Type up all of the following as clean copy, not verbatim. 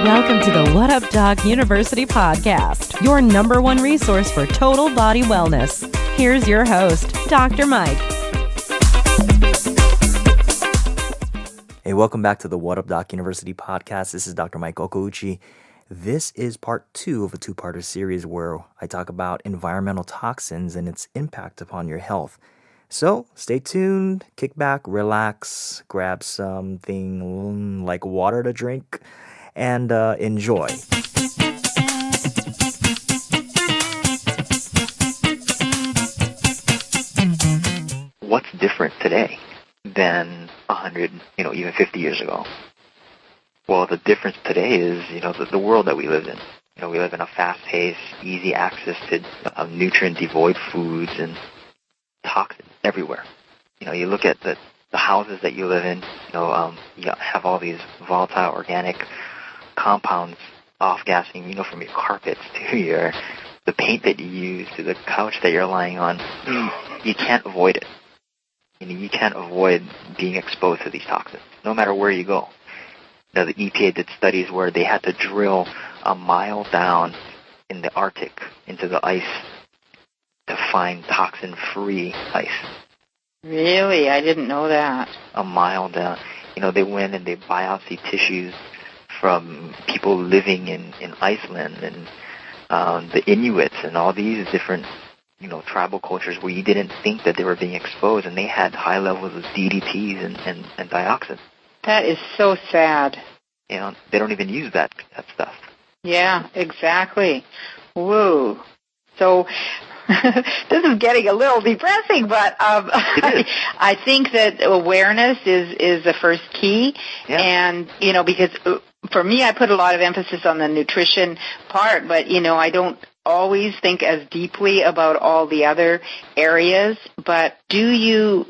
Welcome to the What Up Doc University podcast, your number one resource for total body wellness. Here's your host, Dr. Mike. Hey, welcome back to the What Up Doc University podcast. This is Dr. Mike Okouchi. This is part 2 of a two-parter series where I talk about environmental toxins and its impact upon your health. So stay tuned, kick back, relax, grab something like water to drink, and enjoy. What's different today than 100, even 50 years ago? Well, the difference today is, the world that we live in. We live in a fast-paced, easy access to nutrient-devoid foods and toxins everywhere. You look at the houses that you live in, you have all these volatile organic compounds off-gassing, from your carpets to the paint that you use to the couch that you're lying on. You can't avoid it. You can't avoid being exposed to these toxins, no matter where you go. The EPA did studies where they had to drill a mile down in the Arctic into the ice to find toxin-free ice. Really? I didn't know that. A mile down. They went and they biopsied tissues from people living in Iceland and the Inuits and all these different, tribal cultures where you didn't think that they were being exposed, and they had high levels of DDTs and dioxin. That is so sad. They don't even use that stuff. Yeah, exactly. Whoa. So this is getting a little depressing, but I think that awareness is the first key. Yeah. And, because for me, I put a lot of emphasis on the nutrition part, but, I don't always think as deeply about all the other areas. But do you,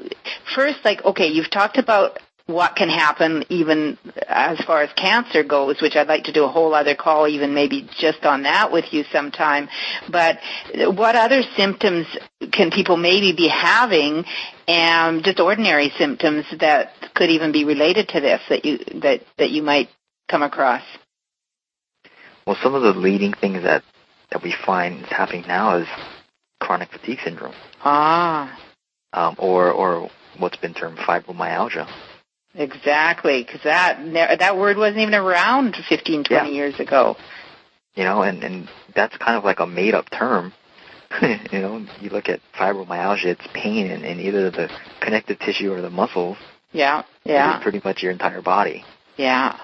first, you've talked about what can happen even as far as cancer goes, which I'd like to do a whole other call, even maybe just on that with you sometime. But what other symptoms can people maybe be having, and just ordinary symptoms that could even be related to this that you might come across? Well, some of the leading things that we find is happening now is chronic fatigue syndrome. Or what's been termed fibromyalgia. Exactly, because that word wasn't even around 15, 20 years ago. And that's kind of like a made-up term. You look at fibromyalgia, it's pain in either the connective tissue or the muscles. Yeah. It's pretty much your entire body. Yeah.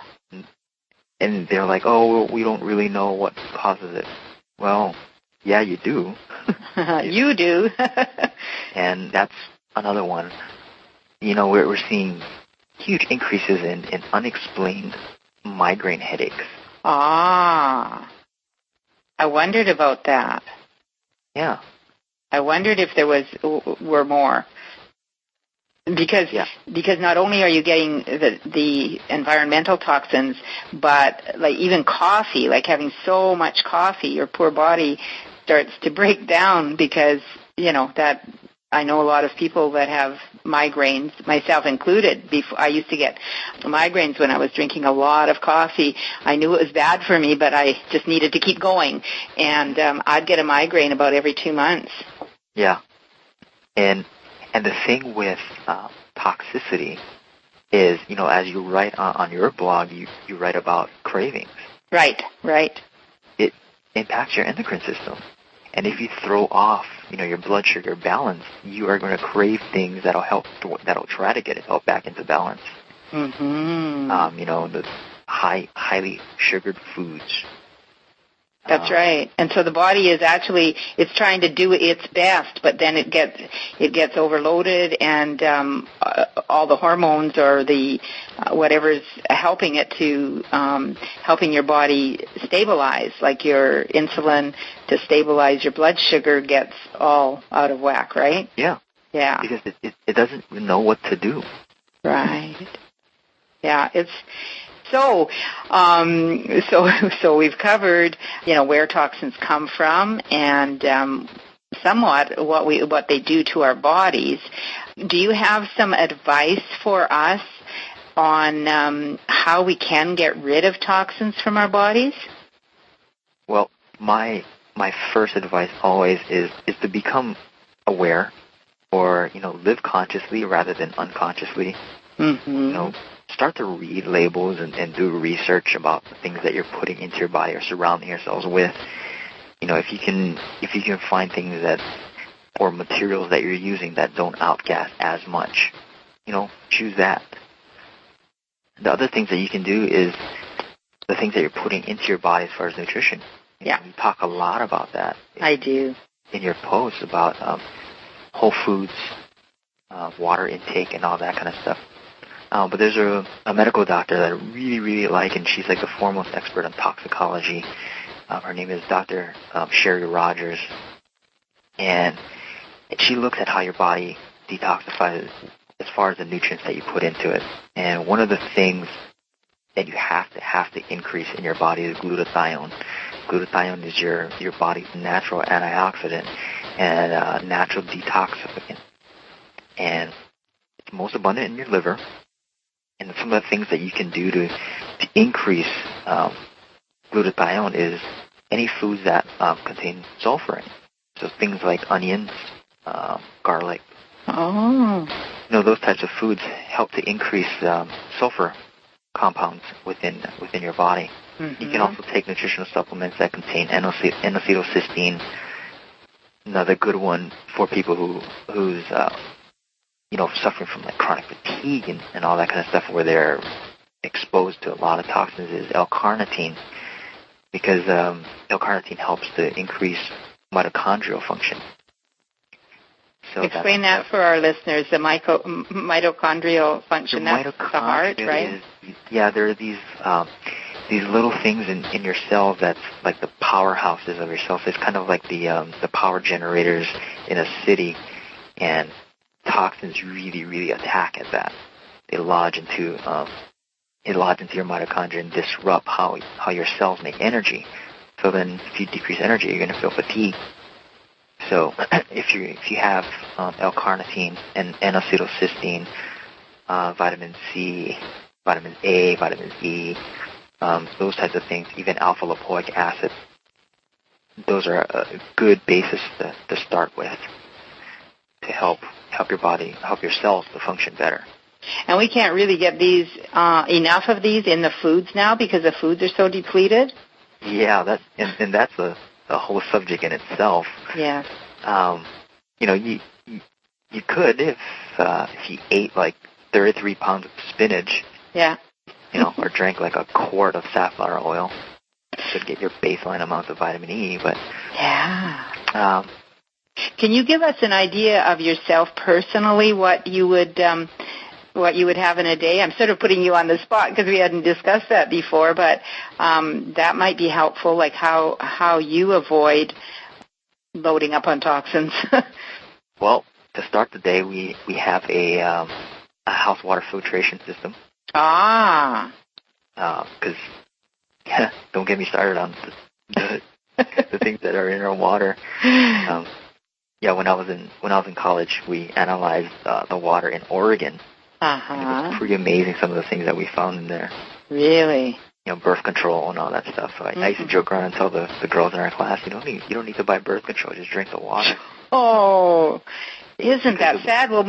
And they're like, oh, we don't really know what causes it. Well, yeah, you do. You do. And that's another one. We're seeing huge increases in unexplained migraine headaches. I wondered about that. Yeah. I wondered if there were more. Because not only are you getting the environmental toxins, but even coffee, having so much coffee, your poor body starts to break down because, that I know a lot of people that have migraines, myself included. I used to get migraines when I was drinking a lot of coffee. I knew it was bad for me, but I just needed to keep going. And I'd get a migraine about every 2 months. Yeah. And the thing with toxicity is, as you write on your blog, you write about cravings. Right. It impacts your endocrine system. And if you throw off, your blood sugar balance, you are going to crave things that'll try to get it back into balance. Mm-hmm. The highly sugared foods. That's right. And so the body is it's trying to do its best, but then it gets overloaded, and all the hormones or the whatever's helping it to helping your body stabilize, like your insulin to stabilize your blood sugar, gets all out of whack, right? Yeah. Yeah. Because it doesn't know what to do. Right. Yeah. So we've covered, where toxins come from and somewhat what they do to our bodies. Do you have some advice for us on how we can get rid of toxins from our bodies? Well, my first advice always is to become aware, or live consciously rather than unconsciously. Start to read labels and do research about the things that you're putting into your body or surrounding yourselves with. If you can find things that, or materials that you're using that don't outgas as much, choose that. The other things that you can do is the things that you're putting into your body as far as nutrition. You talk a lot about that. I do. In your posts about whole foods, water intake, and all that kind of stuff. But there's a medical doctor that I really, really like, and she's like the foremost expert on toxicology. Her name is Dr. Sherry Rogers. And she looks at how your body detoxifies as far as the nutrients that you put into it. And one of the things that you have to increase in your body is glutathione. Glutathione is your body's natural antioxidant and natural detoxificant. And it's most abundant in your liver. And some of the things that you can do to increase glutathione is any foods that contain sulfur in it. So things like onions, garlic. Oh. Those types of foods help to increase sulfur compounds within your body. You can also take nutritional supplements that contain N-acetylcysteine. Another good one for people who's suffering from like chronic fatigue and all that kind of stuff, where they're exposed to a lot of toxins, is L-carnitine, because L-carnitine helps to increase mitochondrial function. So explain that for our listeners, the mitochondrial function. That's the heart, right? There are these little things in your cells that's like the powerhouses of your cells. It's kind of like the power generators in a city, and toxins really, really attack at that. They lodge into your mitochondria and disrupt how your cells make energy. So then, if you decrease energy, you're going to feel fatigue. So if you have L-carnitine and N-acetylcysteine, vitamin C, vitamin A, vitamin E, those types of things, even alpha lipoic acid, those are a good basis to start with to help your body, help your cells to function better. And we can't really get these enough of these in the foods now because the foods are so depleted. Yeah, that's a whole subject in itself. Yes. You could if you ate like 33 pounds of spinach. Yeah. Or drank like a quart of safflower oil to get your baseline amount of vitamin E. But yeah. Can you give us an idea of yourself personally? What you would have in a day? I'm sort of putting you on the spot because we hadn't discussed that before, but that might be helpful, like how you avoid loading up on toxins. Well, to start the day, we have a house water filtration system. Ah. Because don't get me started on the things that are in our water. When I was in college, we analyzed the water in Oregon. And it was pretty amazing, some of the things that we found in there. Really? Birth control and all that stuff. So I used to joke around and tell the girls in our class, you don't need to buy birth control, just drink the water. Oh, isn't that sad? Well,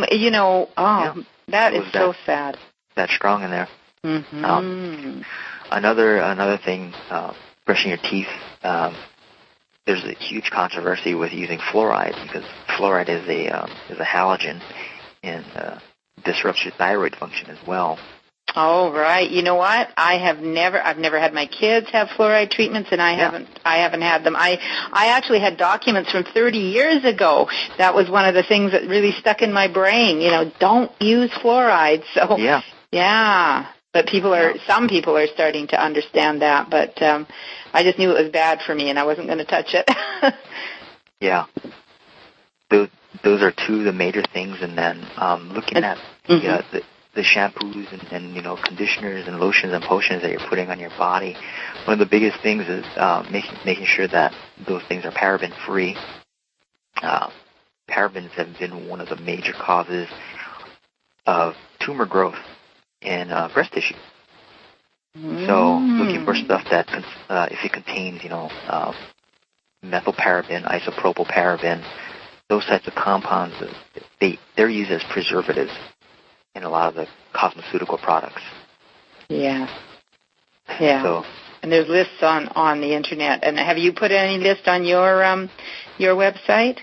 that is so sad. That's strong in there. Mm-hmm. Another thing, brushing your teeth. There's a huge controversy with using fluoride because fluoride is a halogen and disrupts your thyroid function as well. Oh, right. You know what? I've never had my kids have fluoride treatments, and I haven't had them. I actually had documents from 30 years ago. That was one of the things that really stuck in my brain. Don't use fluoride. So yeah. But some people are starting to understand that. But I just knew it was bad for me, and I wasn't going to touch it. Yeah. Those are two of the major things, and then looking at the shampoos and conditioners and lotions and potions that you're putting on your body. One of the biggest things is making sure that those things are paraben free. Parabens have been one of the major causes of tumor growth in breast tissue. So looking for stuff that, if it contains, methylparaben, isopropylparaben, those types of compounds, they're used as preservatives in a lot of the cosmeceutical products. Yeah. Yeah. So, and there's lists on the internet. And have you put any list on your website?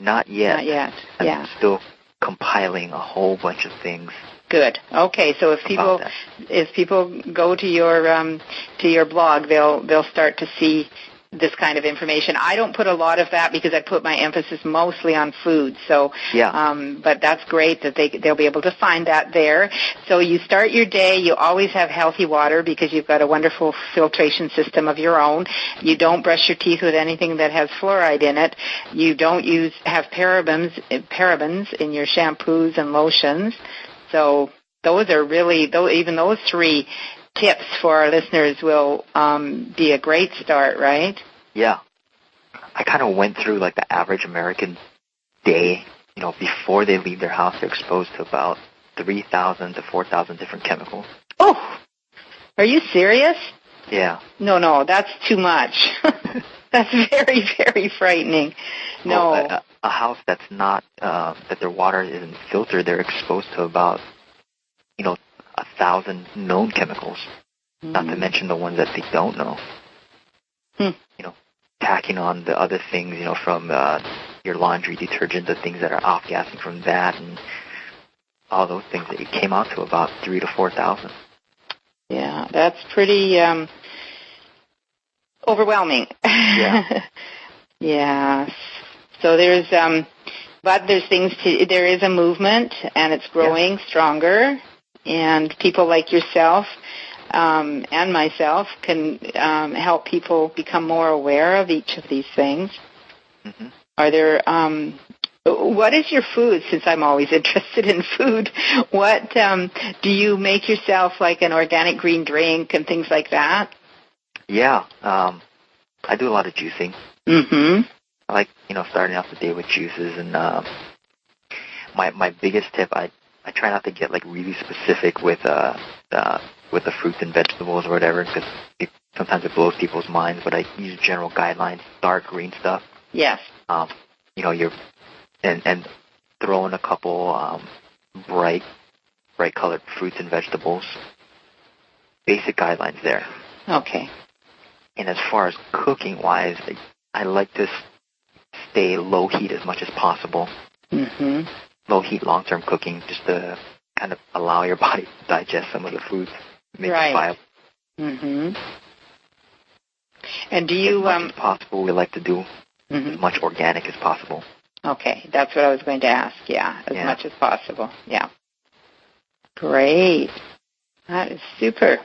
Not yet. Not yet. Yeah. I'm still compiling a whole bunch of things. Good. Okay. So if people go to your blog, they'll start to see this kind of information. I don't put a lot of that because I put my emphasis mostly on food. So, but that's great that they'll be able to find that there. So you start your day. You always have healthy water because you've got a wonderful filtration system of your own. You don't brush your teeth with anything that has fluoride in it. You don't have parabens in your shampoos and lotions. So those are really, even those 3 tips for our listeners will be a great start, right? Yeah. I kind of went through like the average American day, before they leave their house, they're exposed to about 3,000 to 4,000 different chemicals. Oh, are you serious? Yeah. No, that's too much. That's very, very frightening. No. Well, a house that's not, that their water isn't filtered, they're exposed to about, 1,000 known chemicals, not to mention the ones that they don't know. Tacking on the other things, from your laundry detergent, the things that are off-gassing from that, and all those things, that it came out to about 3,000 to 4,000. Yeah, that's pretty overwhelming. Yeah. Yeah. So there's, but there is a movement, and it's growing stronger. And people like yourself and myself can help people become more aware of each of these things. Mm-hmm. Are there? What is your food? Since I'm always interested in food, what do you make yourself, like an organic green drink and things like that? Yeah, I do a lot of juicing. Mm-hmm. I like starting off the day with juices, and my biggest tip, I try not to get like really specific with the fruits and vegetables or whatever, because sometimes it blows people's minds. But I use general guidelines, dark green stuff. Yes. And throw in a couple bright colored fruits and vegetables. Basic guidelines there. Okay. And as far as cooking wise, I like to stay low heat as much as possible. Mm-hmm. Low heat, long-term cooking, just to kind of allow your body to digest some of the foods, make it viable. Mm-hmm. And do you... As much as possible, we like to do as much organic as possible. Okay, that's what I was going to ask, as much as possible, Great. That is super.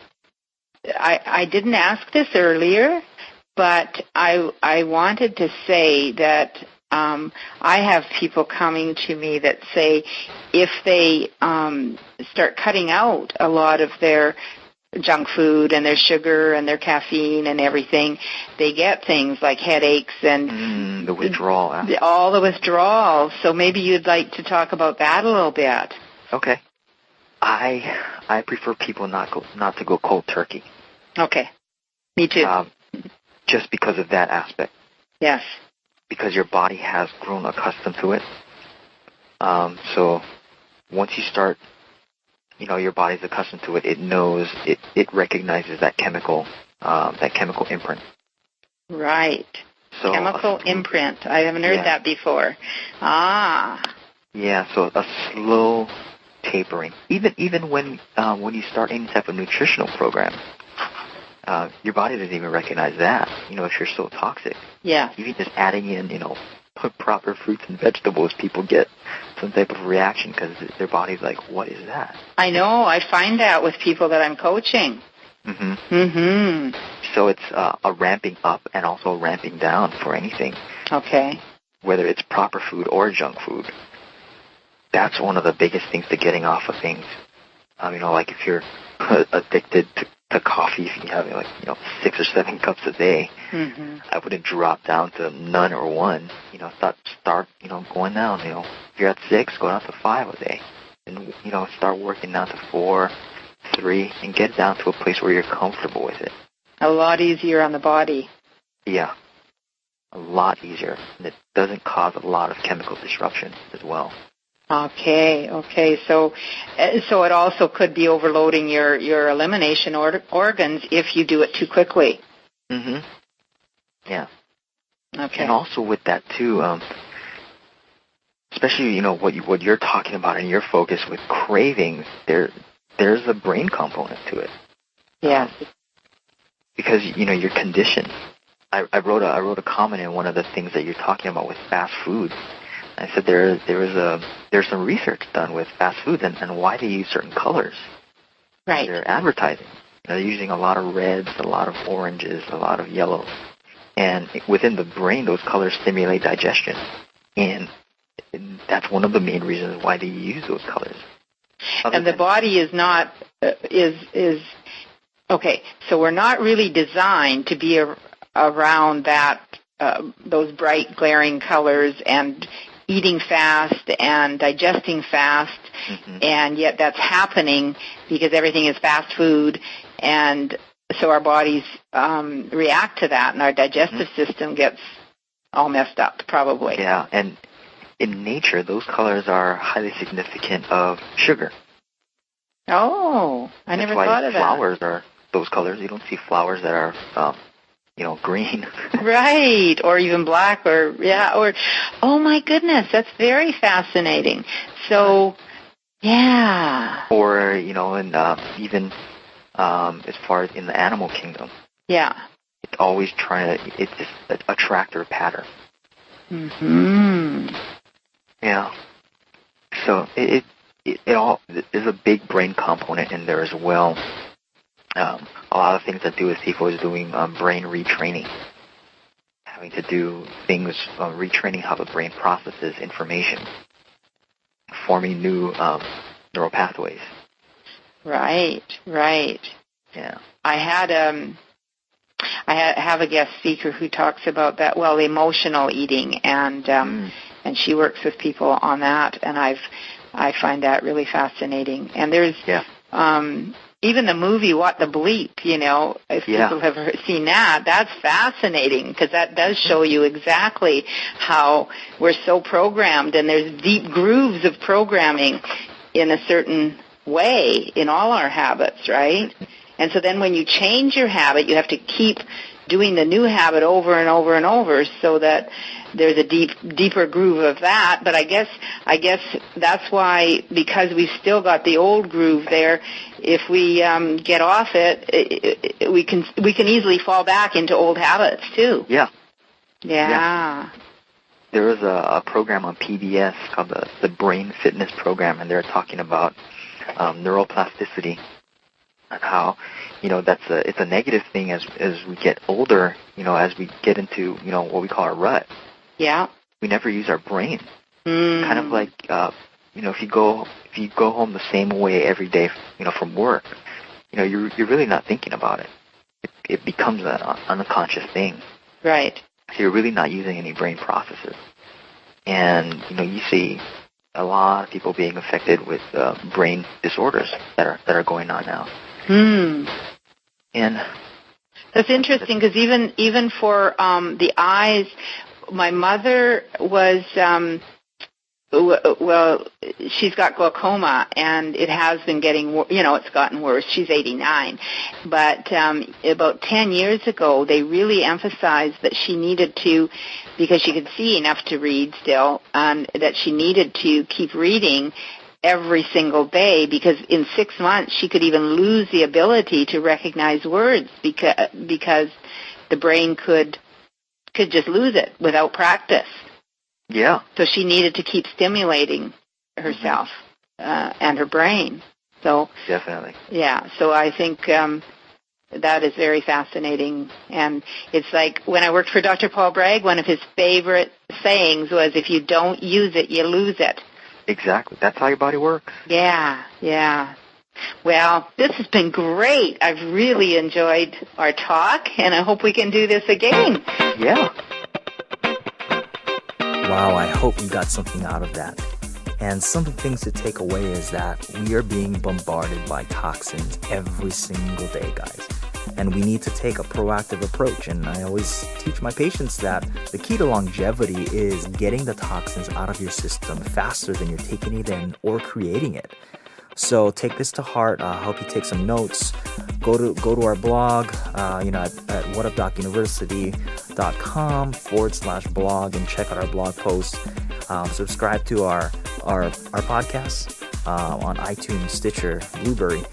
I didn't ask this earlier, but I wanted to say that I have people coming to me that say if they start cutting out a lot of their junk food and their sugar and their caffeine and everything, they get things like headaches and the withdrawal. All the withdrawals. So maybe you'd like to talk about that a little bit. Okay. I prefer people not to go cold turkey. Okay. Me too. Just because of that aspect. Yes. Because your body has grown accustomed to it. So once you start, your body's accustomed to it. It knows, it recognizes that chemical imprint. Right. So chemical imprint. I haven't heard that before. Ah. Yeah. So a slow tapering. Even when you start any type of nutritional program, your body doesn't even recognize that. If you're so toxic. Yeah. Even just adding in, proper fruits and vegetables, people get some type of reaction because their body's like, what is that? I know. I find that with people that I'm coaching. Mm-hmm. Mm-hmm. So it's a ramping up and also a ramping down for anything. Okay. Whether it's proper food or junk food. That's one of the biggest things to getting off of things. Like if you're addicted to coffee, if you have 6 or 7 cups a day, I wouldn't drop down to none or one. Start going down. If you're at 6, go down to 5 a day, and start working down to 4, 3, and get it down to a place where you're comfortable with it. A lot easier on the body. Yeah, a lot easier. And it doesn't cause a lot of chemical disruption as well. Okay. So it also could be overloading your elimination organs if you do it too quickly. Mm-hmm. Yeah. Okay. And also with that too, especially what you're talking about in your focus with cravings, there's a brain component to it. Yes. Because you're conditioned. I wrote a comment in one of the things that you're talking about with fast food. I said there's some research done with fast foods and why they use certain colors. Right. They're advertising. They're using a lot of reds, a lot of oranges, a lot of yellows. And within the brain, those colors stimulate digestion. And that's one of the main reasons why they use those colors. And the body is not, okay, so we're not really designed to be around those bright, glaring colors and eating fast and digesting fast, and yet that's happening because everything is fast food, and so our bodies react to that, and our digestive system gets all messed up, probably. Yeah, and in nature, those colors are highly significant of sugar. Oh, I never thought of that. Flowers are those colors. You don't see flowers that are, green. Right, or even black, or oh my goodness, that's very fascinating. So, yeah. Or, and even as far as in the animal kingdom. Yeah. It's always it's just a attractor pattern. Mm-hmm. Yeah. So it all, there's a big brain component in there as well. A lot of things that do with people is doing brain retraining, having to do things, retraining how the brain processes information, forming new neural pathways. Right. Yeah. I have a guest speaker who talks about that, emotional eating, and she works with people on that, and I find that really fascinating. And there's even the movie What the Bleep, if people have seen that, that's fascinating because that does show you exactly how we're so programmed, and there's deep grooves of programming in a certain way in all our habits, right? And so then when you change your habit, you have to keep doing the new habit over and over and over so that there's a deeper groove of that. But I guess that's why, because we've still got the old groove there, if we get off it, we can easily fall back into old habits too. Yeah. There was a program on PBS called the Brain Fitness Program, and they're talking about neuroplasticity and how it's a negative thing as we get older. As we get into what we call a rut. Yeah. We never use our brain. Kind of like if you go home the same way every day, from work, you're really not thinking about it. It becomes an unconscious thing. Right. So you're really not using any brain processes. And you see a lot of people being affected with brain disorders that are going on now. And that's interesting because even for the eyes, my mother was she's got glaucoma, and it has been getting it's gotten worse. She's 89, but about 10 years ago, they really emphasized that she needed to, because she could see enough to read still, and that she needed to keep reading every single day, because in 6 months she could even lose the ability to recognize words because the brain could just lose it without practice. Yeah. So she needed to keep stimulating herself and her brain. So definitely. Yeah. So I think that is very fascinating. And it's like when I worked for Dr. Paul Bragg, one of his favorite sayings was, "If you don't use it, you lose it." Exactly. That's how your body works. Yeah. Well, this has been great. I've really enjoyed our talk, and I hope we can do this again. Yeah. Wow, I hope you got something out of that. And some of the things to take away is that we are being bombarded by toxins every single day, guys. And we need to take a proactive approach. And I always teach my patients that the key to longevity is getting the toxins out of your system faster than you're taking it in or creating it. So take this to heart. I'll help you take some notes. Go to our blog, at whatupdocuniversity.com/blog and check out our blog posts. Subscribe to our podcasts on iTunes, Stitcher, Blueberry,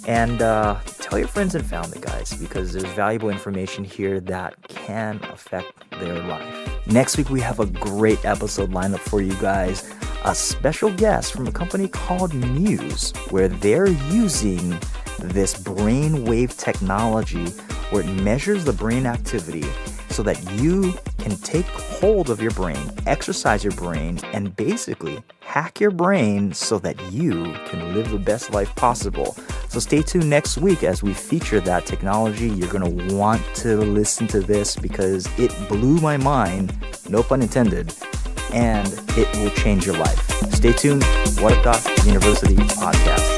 and tell your friends and family, guys, because there's valuable information here that can affect their life. Next week, we have a great episode lined up for you guys. A special guest from a company called Muse, where they're using this brainwave technology where it measures the brain activity so that you can take hold of your brain, exercise your brain, and basically hack your brain so that you can live the best life possible. So stay tuned next week as we feature that technology. You're going to want to listen to this because it blew my mind, no pun intended, and it will change your life. Stay tuned. What Up Doc University podcast.